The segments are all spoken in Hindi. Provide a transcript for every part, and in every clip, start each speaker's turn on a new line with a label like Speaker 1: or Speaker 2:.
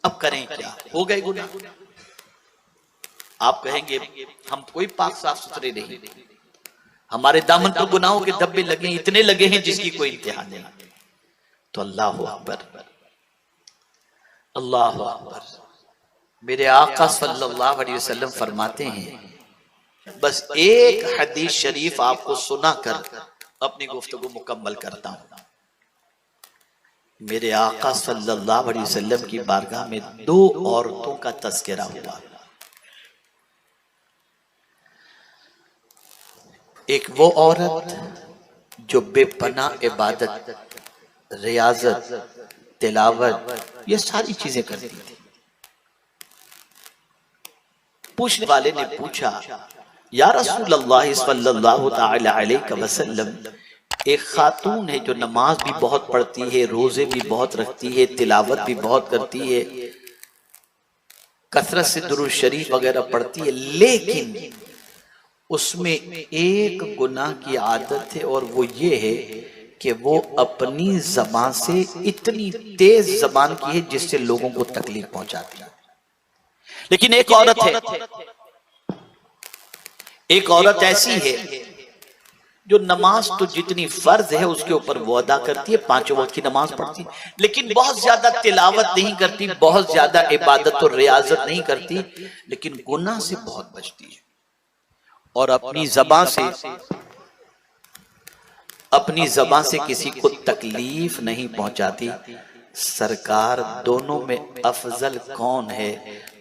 Speaker 1: अब करें क्या, हो गए गुनाह। आप कहेंगे हम कोई पाक साफ सुथरे नहीं, हमारे दामन पर गुनाहों के धब्बे लगे, इतने लगे हैं जिसकी कोई इंतहा नहीं। तो अल्लाह अकबर, अल्लाह अकबर। मेरे आका सल्लल्लाहु अलैहि वसल्लम फरमाते हैं, बस एक हदीस शरीफ आपको सुनाकर अपनी गुफ्तगू मुकम्मल करता हूं। मेरे आका सल्लल्लाहु अलैहि वसल्लम की बारगाह में दो औरतों का तज़किरा हुआ। एक वो औरत जो बेपनाह इबादत, रियाजत, तिलावत ये सारी चीजें करती थी। पूछने वाले ने पूछा, या रसूल अल्लाह सल्लल्लाहु तआला अलैहि वसल्लम, एक खातून है जो नमाज भी बहुत पढ़ती है, रोजे भी बहुत रखती है, तिलावत भी बहुत करती है, कसरत से दुरूद शरीफ वगैरह पढ़ती है, लेकिन उसमें एक गुनाह की आदत है और वो ये है कि वो अपनी जबान से इतनी तेज जबान की है जिससे लोगों को तकलीफ पहुंचाती है। लेकिन एक औरत है, एक औरत ऐसी है जो नमाज तो जितनी फर्ज है उसके ऊपर वो अदा करती है, 5 वक्त की नमाज पढ़ती है, लेकिन बहुत ज्यादा तिलावत नहीं करती, बहुत ज्यादा इबादत और रियाजत नहीं करती, लेकिन गुनाह से बहुत बचती है और अपनी जबान से किसी को तकलीफ नहीं पहुंचाती। सरकार, दोनों में अफजल कौन है?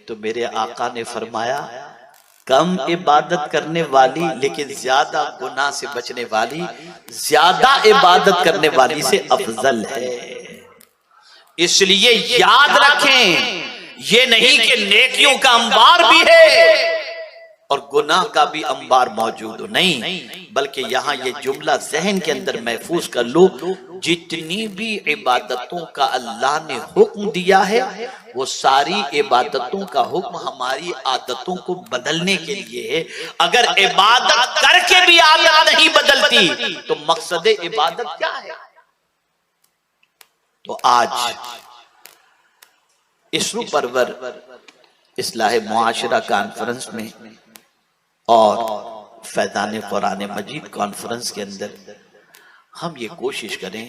Speaker 1: तो मेरे आका ने फरमाया, कम इबादत करने वाली लेकिन ज्यादा गुनाह से बचने वाली ज्यादा इबादत करने वाली से अफजल है। इसलिए याद रखें, ये नहीं कि नेकियों का अंबार भी है और गुनाह का भी अंबार मौजूद हो, नहीं, बल्कि यहां ये जुमला जहन के अंदर महफूज कर लो, जितनी भी इबादतों का अल्लाह ने हुक्म दिया है वो सारी इबादतों का हुक्म हमारी आदतों को बदलने के लिए है। अगर इबादत करके भी आदत नहीं बदलती तो मकसद इबादत क्या है? तो आज इसरू परवर इस्लाह मुआशरा कॉन्फ्रेंस में और फैज़ान कुरान मजीद कॉन्फ्रेंस के अंदर हम ये कोशिश करें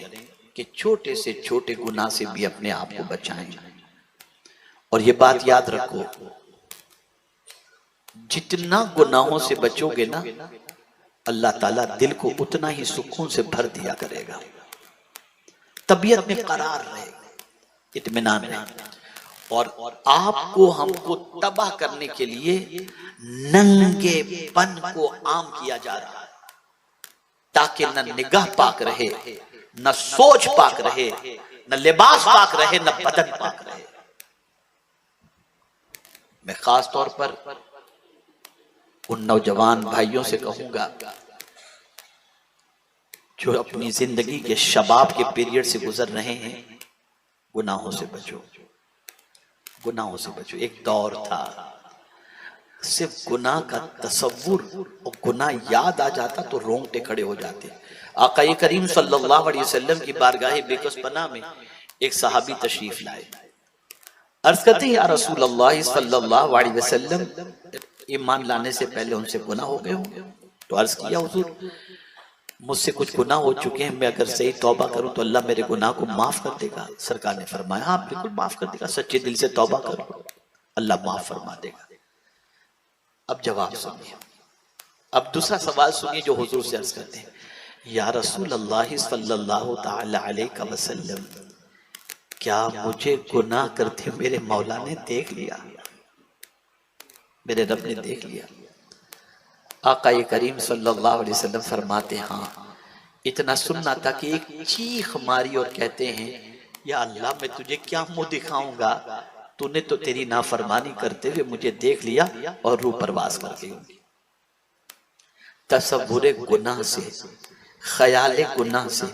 Speaker 1: कि छोटे से छोटे गुनाह से भी अपने आप को बचाएं। और ये बात याद रखो, जितना गुनाहों से बचोगे ना, अल्लाह ताला दिल को उतना ही सुकून से भर दिया करेगा, तबीयत में करार रहेगा, इत्मीनान रहेगा। और आपको हमको तबाह करने के लिए नंगेपन को आम किया जा रहा है, ताकि न निगाह पाक रहे, न सोच पाक रहे, न लिबास पाक रहे, न बदन पाक रहे। मैं खास तौर पर उन नौजवान भाइयों से कहूंगा जो अपनी जिंदगी के शबाब के पीरियड से गुजर रहे हैं, गुनाहों से बचो, गुनाहों से बचो। एक दौर था सिर्फ गुनाह का तसव्वुर और गुनाह याद आ जाता तो रोंगटे खड़े हो जाते। आका करीम सल्लल्लाहु अलैहि वसल्लम की बारगाह बेकसपना में एक सहाबी तशरीफ लाए, अर्ज करते हैं, या रसूल अल्लाह सल्लल्लाहु अलैहि वसल्लम, ईमान लाने से पहले उनसे गुनाह हो गए होंगे? तो अर्ज किया, हुजूर मुझसे कुछ गुनाह हो चुके हैं, मैं अगर सही तौबा करूं तो अल्लाह मेरे गुनाह को माफ कर देगा? सरकार ने फरमाया, हाँ बिल्कुल माफ कर देगा, सच्चे दिल से तौबा करो, अल्लाह माफ फरमा देगा। अब जवाब सुनिए, अब दूसरा सवाल सुनिए जो हुजूर से अर्ज करते हैं, या रसूल अल्लाह सल्लल्लाहु तआला अलैहि वसल्लम, क्या मुझे गुनाह करते मेरे मौला ने देख लिया, मेरे रब ने देख लिया? आका करीम सल्लल्लाहु अलैहि वसल्लम फरमाते, हाँ, इतना सुनना था कि एक चीख मारी और कहते हैं, या अल्लाह मैं तुझे क्या मुंह दिखाऊंगा, तूने तो तेरी नाफरमानी करते हुए मुझे देख लिया और रूह परवास कर ली। तसव्वुरे गुनाह से, ख्याले गुनाह से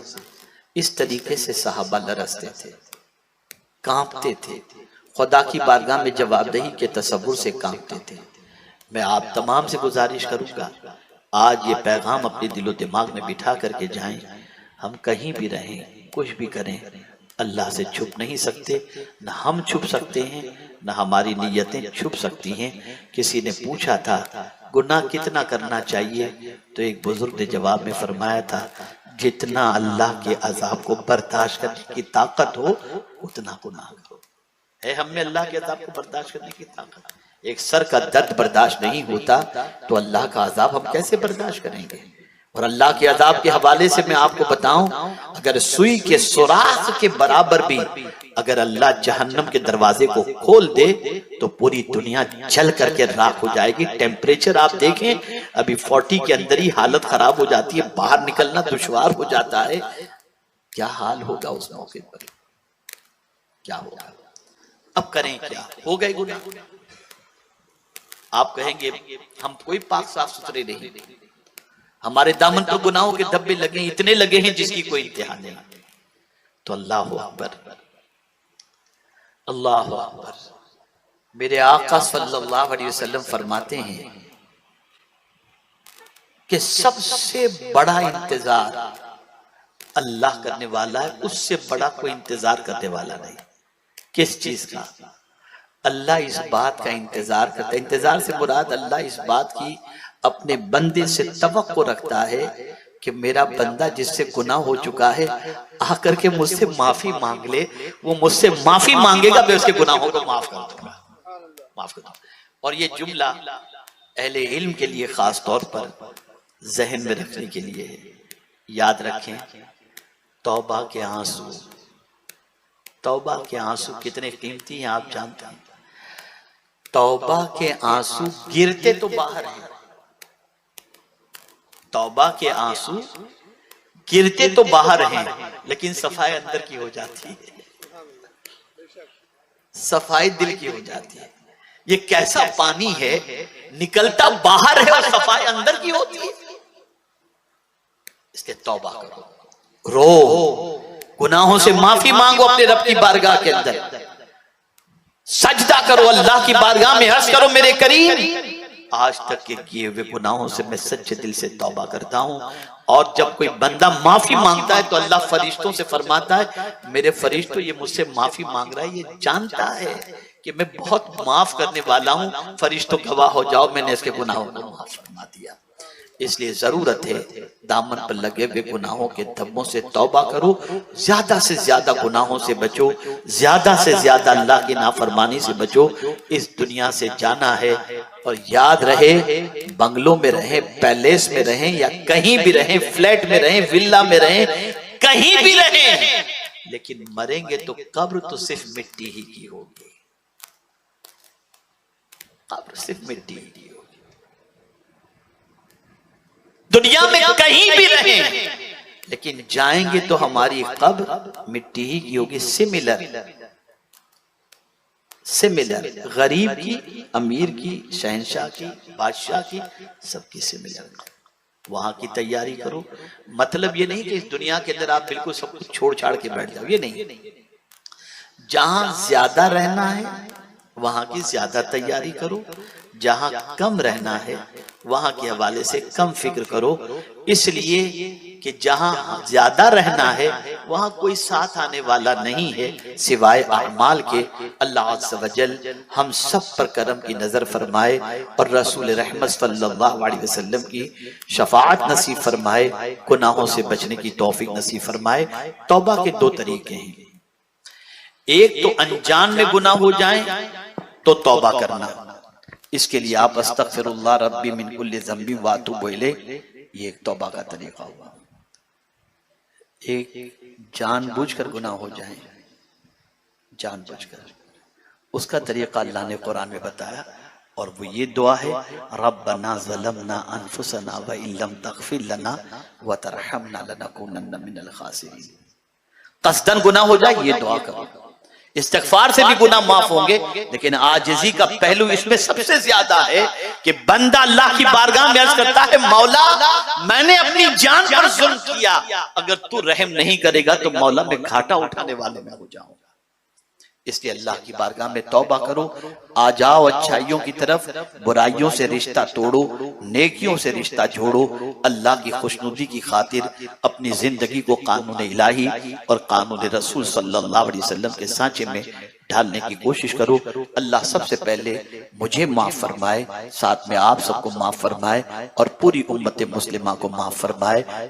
Speaker 1: इस तरीके से सहाबा लरसते थे, कांपते थे, खुदा की बारगाह में जवाबदेही के तसव्वुर से कांपते थे। मैं आप तमाम से गुजारिश करूंगा, आज ये पैगाम अपने दिलो दिमाग में बिठा करके जाएं, हम कहीं भी रहें, कुछ भी करें, अल्लाह से छुप नहीं सकते, न हम छुप सकते हैं, न हमारी नीयतें छुप सकती हैं। किसी ने पूछा था गुनाह कितना करना चाहिए, तो एक बुजुर्ग ने जवाब में फरमाया था जितना अल्लाह के अजाब को बर्दाश्त करने की ताकत हो उतना गुनाह करो। है हम में अल्लाह के अजाब को बर्दाश्त करने की ताकत? एक सर का दर्द बर्दाश्त नहीं होता तो अल्लाह का अजाब हम कैसे बर्दाश्त करेंगे? और अल्लाह के अजाब के हवाले से मैं आपको बताऊं, अगर सुई के सुराख के बराबर भी अगर अल्लाह जहन्नम के दरवाजे को खोल दे तो पूरी दुनिया जल करके राख हो जाएगी। टेम्परेचर आप देखें, अभी 40 के अंदर ही हालत खराब हो जाती है, बाहर निकलना दुश्वार हो जाता है। क्या हाल होगा उस मौके पर, क्या होगा? अब करें क्या? हो गए गुनाह। आप कहेंगे हम कोई पाक साफ सुथरे नहीं, हमारे दामन पर गुनाहों के धब्बे लगे, इतने लगे हैं जिसकी कोई इंतहा नहीं। तो अल्लाह अकबर, अल्लाह अकबर। मेरे आका सल्लल्लाहु अलैहि वसल्लम फरमाते हैं कि सबसे बड़ा इंतजार अल्लाह करने वाला है, उससे बड़ा कोई इंतजार करने वाला नहीं। किस चीज का? अल्लाह इस बात का इंतजार करता है। इंतजार से मुराद अल्लाह इस बात की अपने बंदे से तवक्को रखता है कि मेरा बंदा जिससे गुनाह हो चुका है आकर के मुझसे माफी मांग ले। वो मुझसे माफी मांगेगा, मैं उसके गुनाहों को माफ कर दूंगा, माफ कर दूंगा। और ये जुमला अहले इल्म के लिए खास तौर पर जहन में रखने के लिए है। याद रखें, तौबा के आंसू, तौबा के आंसू कितने कीमती हैं आप जानते हैं। तौबा के आंसू गिरते तो बाहर हैं, तौबा के आंसू गिरते तो बाहर हैं, लेकिन सफाई अंदर की हो जाती है, सफाई दिल की हो जाती है। ये कैसा पानी है, निकलता बाहर है और सफाई अंदर की होती है। इसके तौबा करो, रो, गुनाहों से माफी मांगो अपने रब की बारगाह के अंदर, सजदा करो अल्लाह की बारगाह में, अर्ज करो मेरे करीम आज तक के किए हुए गुनाहों से मैं सच्चे दिल से तौबा करता हूं। और जब कोई बंदा माफी मांगता है तो अल्लाह फरिश्तों से फरमाता है मेरे फरिश्तों ये मुझसे माफी मांग रहा है, ये जानता है कि मैं बहुत माफ करने वाला हूं, फरिश्तों गवाह हो जाओ मैंने इसके गुनाहों को माफ फरमा दिया। इसलिए जरूरत है दामन पर लगे हुए गुनाहों के धब्बों से तौबा करो, ज्यादा से ज्यादा गुनाहों से बचो, ज्यादा से ज्यादा अल्लाह की नाफरमानी से बचो। इस दुनिया से जाना है और याद रहे, बंगलों में रहें, पैलेस में रहें या कहीं भी रहें, फ्लैट में रहें, विल्ला में रहें, कहीं भी रहें, लेकिन मरेंगे तो कब्र तो सिर्फ मिट्टी ही की होगी, कब्र सिर्फ मिट्टी ही की होगी। दुनिया में कहीं भी रहें, लेकिन जाएंगे तो हमारी कब्र मिट्टी ही की होगी। सिमिलर, सिमिलर, गरीब की, अमीर की, शहंशाह की, बादशाह की, सबकी सिमिलर। वहां की तैयारी करो। मतलब ये नहीं कि इस दुनिया के अंदर आप बिल्कुल सब कुछ छोड़ छाड़ के बैठ जाओ, ये नहीं। जहां ज्यादा रहना है वहां की ज्यादा तैयारी करो, जहां कम रहना है वहां के हवाले से कम फिक्र करो। इसलिए कि जहां ज्यादा रहना है वहां कोई साथ आने वाला नहीं है सिवाय अमाल के। अल्लाह अज़्ज़ व जल हम सब पर करम की नजर फरमाए और रसूल रहमत सल्लल्लाहु अलैहि वसल्लम की शफाअत नसीब फरमाए, गुनाहों से बचने की तौफीक नसीब फरमाए। तौबा के दो तरीके हैं, एक तो अनजान में गुनाह हो जाए तो तौबा करना, इसके लिए आप अस्तगफिरुल्लाह रब्बी मिन कुल्ली ज़ंबी व अतूबु इलैह, ये एक तौबा का तरीका हुआ। एक जानबूझकर गुनाह हो जाए, जानबूझकर, उसका तरीका अल्लाह ने कुरान में बताया और वो ये दुआ है, रब्बना ज़लमना अनफुसना व इन लम तग़फिर लना व तरहमना लनकूनन्ना मिनल खासिरीन। कसदन गुनाह हो जाए ये दुआ करो, इस्तिग़फ़ार से भी गुनाह माफ होंगे, लेकिन आजिज़ी का पहलू इसमें सबसे ज्यादा है कि बंदा अल्लाह की बारगाह में अर्ज़ करता है मौला मैंने अपनी जान पर जुल्म किया, अगर तू रहम नहीं करेगा तो मौला मैं घाटा उठाने वाले में हो जाऊंगा। इसलिए अल्लाह की बारगाह में तौबा करो, आ जाओ अच्छाइयों की तरफ, बुराइयों से रिश्ता तोड़ो, नेकियों से रिश्ता जोड़ो, अल्लाह की खुशनुदी की खातिर अपनी जिंदगी को कानून इलाही और कानून रसूल सल्लल्लाहु अलैहि वसल्लम के सांचे में ढालने की कोशिश करो। अल्लाह सबसे पहले मुझे माफ फरमाए, साथ में आप सबको माफ फरमाए और पूरी उम्मत मुस्लिमा को माफ फरमाए।